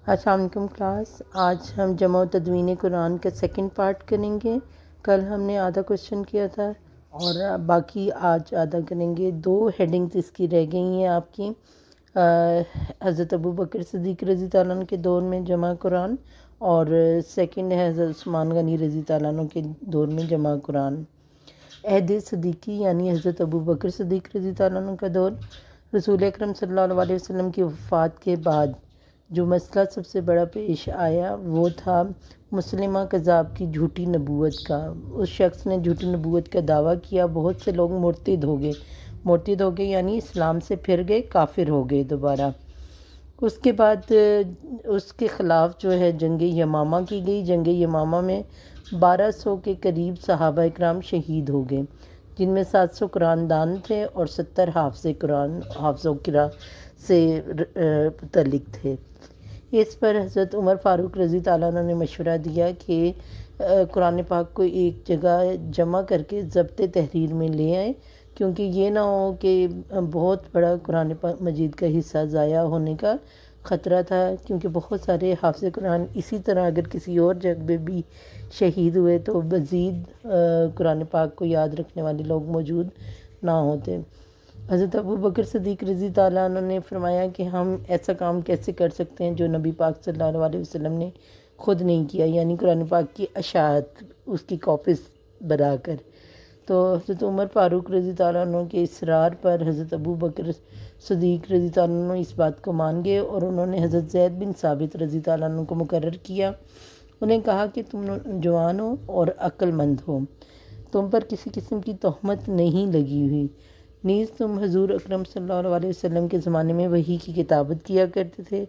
السلام علیکم کلاس، آج ہم جمع و تدوین قرآن کا سیکنڈ پارٹ کریں گے۔ کل ہم نے آدھا کوشچن کیا تھا اور باقی آج آدھا کریں گے۔ دو ہیڈنگز اس کی رہ گئی ہیں آپ کی، حضرت ابو بکر صدیق رضی اللہ عنہ کے دور میں جمع قرآن، اور سیکنڈ ہے حضرت عثمان غنی رضی اللہ عنہ کے دور میں جمع قرآن۔ عہد صدیقی یعنی حضرت ابو بکر صدیق رضی اللہ عنہ کا دور، رسول اکرم صلی اللہ علیہ وسلم کی وفات کے بعد جو مسئلہ سب سے بڑا پیش آیا وہ تھا مسلمہ کذاب کی جھوٹی نبوت کا۔ اس شخص نے جھوٹی نبوت کا دعویٰ کیا، بہت سے لوگ مرتد ہو گئے یعنی اسلام سے پھر گئے، کافر ہو گئے دوبارہ۔ اس کے بعد اس کے خلاف جو ہے جنگ یمامہ کی گئی۔ جنگ یمامہ میں 1200 کے قریب صحابہ اکرام شہید ہو گئے، جن میں 700 قرآن دان تھے اور 70 حافظ و قراء سے متعلق تھے۔ اس پر حضرت عمر فاروق رضی اللہ عنہ نے مشورہ دیا کہ قرآن پاک کو ایک جگہ جمع کر کے ضبط تحریر میں لے آئیں، کیونکہ یہ نہ ہو کہ بہت بڑا قرآن مجید کا حصہ ضائع ہونے کا خطرہ تھا، کیونکہ بہت سارے حافظ قرآن اسی طرح اگر کسی اور جگہ پہ بھی شہید ہوئے تو مزید قرآن پاک کو یاد رکھنے والے لوگ موجود نہ ہوتے۔ حضرت ابو بکر صدیق رضی اللہ عنہ نے فرمایا کہ ہم ایسا کام کیسے کر سکتے ہیں جو نبی پاک صلی اللہ علیہ وسلم نے خود نہیں کیا، یعنی قرآن پاک کی اشاعت، اس کی کاپیز بنا کر۔ تو حضرت عمر فاروق رضی اللہ عنہ کے اصرار پر حضرت ابو بکر صدیق رضی اللہ عنہ اس بات کو مان گئے، اور انہوں نے حضرت زید بن ثابت رضی اللہ عنہ کو مقرر کیا۔ انہیں کہا کہ تم جوان ہو اور عقل مند ہو، تم پر کسی قسم کی تہمت نہیں لگی ہوئی، نیز تم حضور اکرم صلی اللہ علیہ وسلم کے زمانے میں وحی کی کتابت کیا کرتے تھے،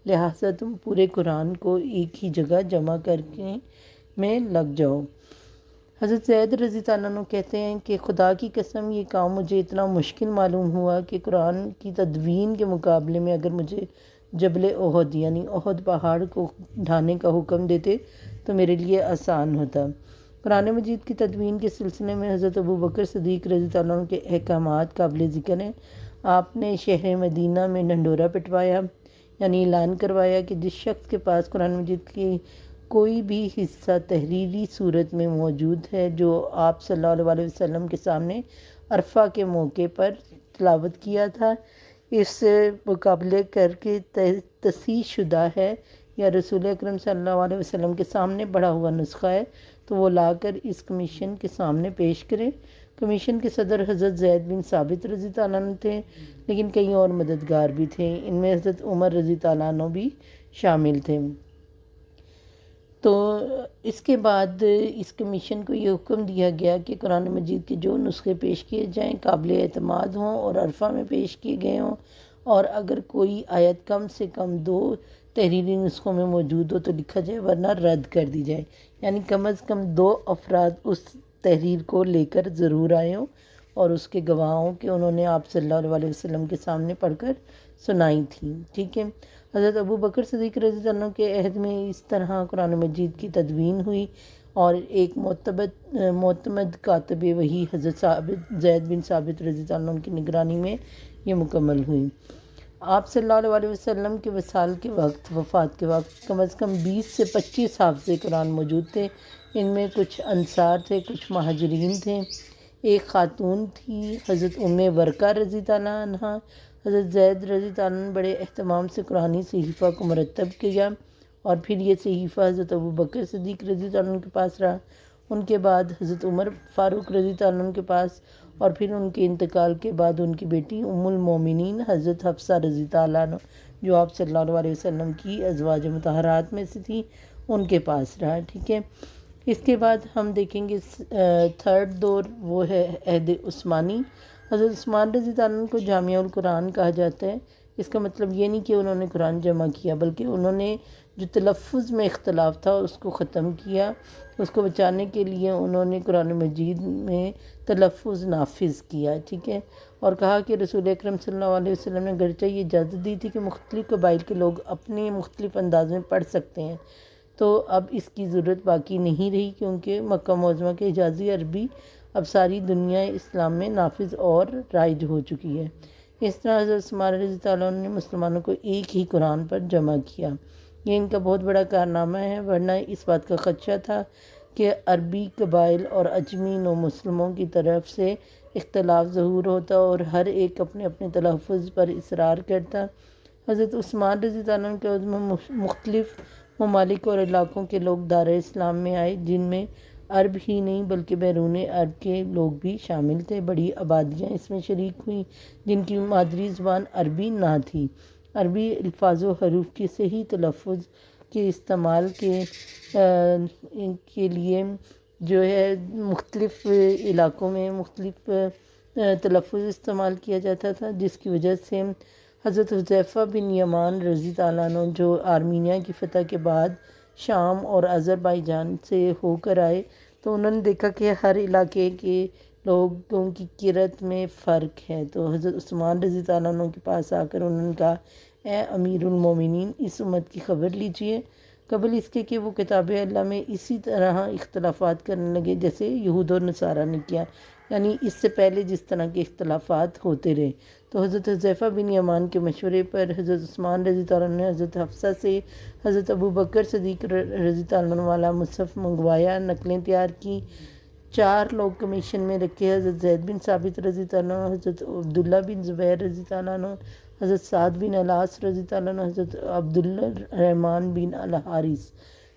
لہٰذا تم پورے قرآن کو ایک ہی جگہ جمع کرنے میں لگ جاؤ۔ حضرت زید رضی اللہ عنہ کہتے ہیں کہ خدا کی قسم یہ کام مجھے اتنا مشکل معلوم ہوا کہ قرآن کی تدوین کے مقابلے میں اگر مجھے جبل احد یعنی احد پہاڑ کو ڈھانے کا حکم دیتے تو میرے لیے آسان ہوتا۔ قرآن مجید کی تدوین کے سلسلے میں حضرت ابو بکر صدیق رضی اللہ عنہ کے احکامات قابل ذکر ہیں۔ آپ نے شہر مدینہ میں ڈھنڈورا پٹوایا، یعنی اعلان کروایا کہ جس شخص کے پاس قرآن مجید کی کوئی بھی حصہ تحریری صورت میں موجود ہے جو آپ صلی اللہ علیہ وسلم کے سامنے عرفہ کے موقع پر تلاوت کیا تھا، اس سے مقابلے کر کے تصحیح شدہ ہے یا رسول اکرم صلی اللہ علیہ وسلم کے سامنے پڑھا ہوا نسخہ ہے تو وہ لا کر اس کمیشن کے سامنے پیش کرے۔ کمیشن کے صدر حضرت زید بن ثابت رضی اللہ عنہ تھے، لیکن کئی اور مددگار بھی تھے، ان میں حضرت عمر رضی اللہ عنہ بھی شامل تھے۔ تو اس کے بعد اس کمیشن کو یہ حکم دیا گیا کہ قرآن مجید کے جو نسخے پیش کیے جائیں قابل اعتماد ہوں اور عرفہ میں پیش کیے گئے ہوں، اور اگر کوئی آیت کم سے کم 2 تحریری نسخوں میں موجود ہو تو لکھا جائے، ورنہ رد کر دی جائے، یعنی کم از کم 2 افراد اس تحریر کو لے کر ضرور آئے ہوں اور اس کے گواہ ہوں کہ انہوں نے آپ صلی اللہ علیہ وسلم کے سامنے پڑھ کر سنائی تھی، ٹھیک ہے۔ حضرت ابو بکر صدیق رضی اللہ عنہ کے عہد میں اس طرح قرآن مجید کی تدوین ہوئی، اور ایک معتمد کاتب وحی حضرت زید بن ثابت رضی اللہ عنہ کی نگرانی میں یہ مکمل ہوئی۔ آپ صلی اللہ علیہ وسلم کے وصال کے وقت، وفات کے وقت کم از کم 20 سے 25 حافظ قرآن موجود تھے، ان میں کچھ انصار تھے، کچھ مہاجرین تھے، ایک خاتون تھی حضرت ورقہ رضی اللہ عنہ۔ حضرت زید رضی اللہ عنہ نے بڑے اہتمام سے قرآنی صحیفہ کو مرتب کیا، اور پھر یہ صحیفہ حضرت ابو بکر صدیق رضی اللہ عنہ کے پاس رہا، ان کے بعد حضرت عمر فاروق رضی اللہ عنہ کے پاس، اور پھر ان کے انتقال کے بعد ان کی بیٹی ام المومنین حضرت حفصہ رضی اللہ عنہ جو آپ صلی اللہ علیہ وسلم کی ازواج مطہرات میں سے تھی، ان کے پاس رہا، ٹھیک ہے۔ اس کے بعد ہم دیکھیں گے تھرڈ دور، وہ ہے عہد عثمانی۔ حضرت عثمان رضی اللہ عنہ کو جامع القرآن کہا جاتا ہے۔ اس کا مطلب یہ نہیں کہ انہوں نے قرآن جمع کیا، بلکہ انہوں نے جو تلفظ میں اختلاف تھا اس کو ختم کیا، اس کو بچانے کے لیے انہوں نے قرآن مجید میں تلفظ نافذ کیا، ٹھیک ہے، اور کہا کہ رسول اکرم صلی اللہ علیہ وسلم نے گرچہ یہ اجازت دی تھی کہ مختلف قبائل کے لوگ اپنے مختلف انداز میں پڑھ سکتے ہیں، تو اب اس کی ضرورت باقی نہیں رہی، کیونکہ مکہ معظمہ کے حجازی عربی اب ساری دنیا اسلام میں نافذ اور رائج ہو چکی ہے۔ اس طرح حضرت عثمان رضی اللہ عنہ نے مسلمانوں کو ایک ہی قرآن پر جمع کیا۔ یہ ان کا بہت بڑا کارنامہ ہے، ورنہ اس بات کا خدشہ تھا کہ عربی قبائل اور اجمی نو مسلموں کی طرف سے اختلاف ظہور ہوتا اور ہر ایک اپنے اپنے تلفظ پر اصرار کرتا۔ حضرت عثمان رضی اللہ عنہ کے عہد میں مختلف ممالک اور علاقوں کے لوگ دار اسلام میں آئے، جن میں عرب ہی نہیں بلکہ بیرون عرب کے لوگ بھی شامل تھے۔ بڑی آبادیاں اس میں شریک ہوئیں جن کی مادری زبان عربی نہ تھی۔ عربی الفاظ و حروف کے صحیح تلفظ کے استعمال کے لیے جو ہے مختلف علاقوں میں مختلف تلفظ استعمال کیا جاتا تھا، جس کی وجہ سے حضرت حذیفہ بن یمان رضی اللہ عنہ جو آرمینیا کی فتح کے بعد شام اور آذربائیجان سے ہو کر آئے، تو انہوں نے دیکھا کہ ہر علاقے کے لوگوں کی قرأت میں فرق ہے، تو حضرت عثمان رضی اللہ عنہ کے پاس آ کر انہوں نے کہا، اے امیر المومنین، اس امت کی خبر لیجئے، قبل اس کے کہ وہ کتاب اللہ میں اسی طرح اختلافات کرنے لگے جیسے یہود و نصارہ نے کیا، یعنی اس سے پہلے جس طرح کے اختلافات ہوتے رہے۔ تو حضرت حذیفہ بن یمان کے مشورے پر حضرت عثمان رضی اللہ عنہ نے حضرت حفصہ سے حضرت ابوبکر صدیق رضی اللہ عنہ والا مصحف منگوایا، نقلیں تیار کی، 4 لوگ کمیشن میں رکھے، حضرت زید بن ثابت رضی اللہ عنہ، حضرت عبداللہ بن زبیر رضی اللہ عنہ، حضرت سعد بن الاس رضی اللہ عنہ، حضرت عبدالرحمن بن الحارث،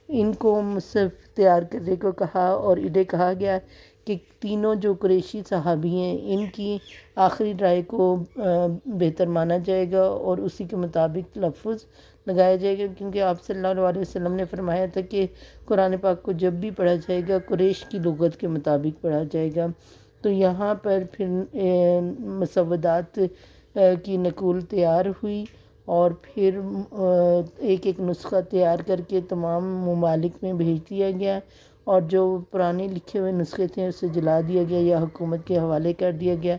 ان کو مصحف تیار کرنے کو کہا اور انہیں کہا گیا کہ تینوں جو قریشی صحابی ہیں ان کی آخری رائے کو بہتر مانا جائے گا اور اسی کے مطابق لفظ لگایا جائے گا، کیونکہ آپ صلی اللہ علیہ وسلم نے فرمایا تھا کہ قرآن پاک کو جب بھی پڑھا جائے گا قریش کی لغت کے مطابق پڑھا جائے گا۔ تو یہاں پر پھر مسودات کی نقول تیار ہوئی اور پھر ایک ایک نسخہ تیار کر کے تمام ممالک میں بھیج دیا گیا، اور جو پرانے لکھے ہوئے نسخے تھے اسے جلا دیا گیا یا حکومت کے حوالے کر دیا گیا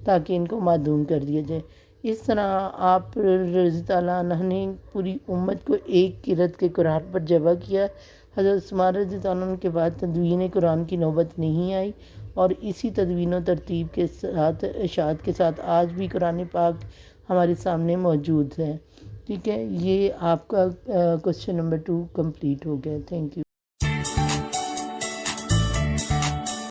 تاکہ ان کو معدوم کر دیا جائے۔ اس طرح آپ رضی اللہ عنہ نے پوری امت کو ایک قرأت کے قرآن پر جمع کیا۔ حضرت عثمان رضی اللہ عنہ کے بعد تدوین قرآن کی نوبت نہیں آئی، اور اسی تدوین و ترتیب کے ساتھ اشاعت کے ساتھ آج بھی قرآن پاک ہمارے سامنے موجود ہے۔ ٹھیک ہے، یہ آپ کا کوسچن نمبر 2 کمپلیٹ ہو گیا۔ Thank you.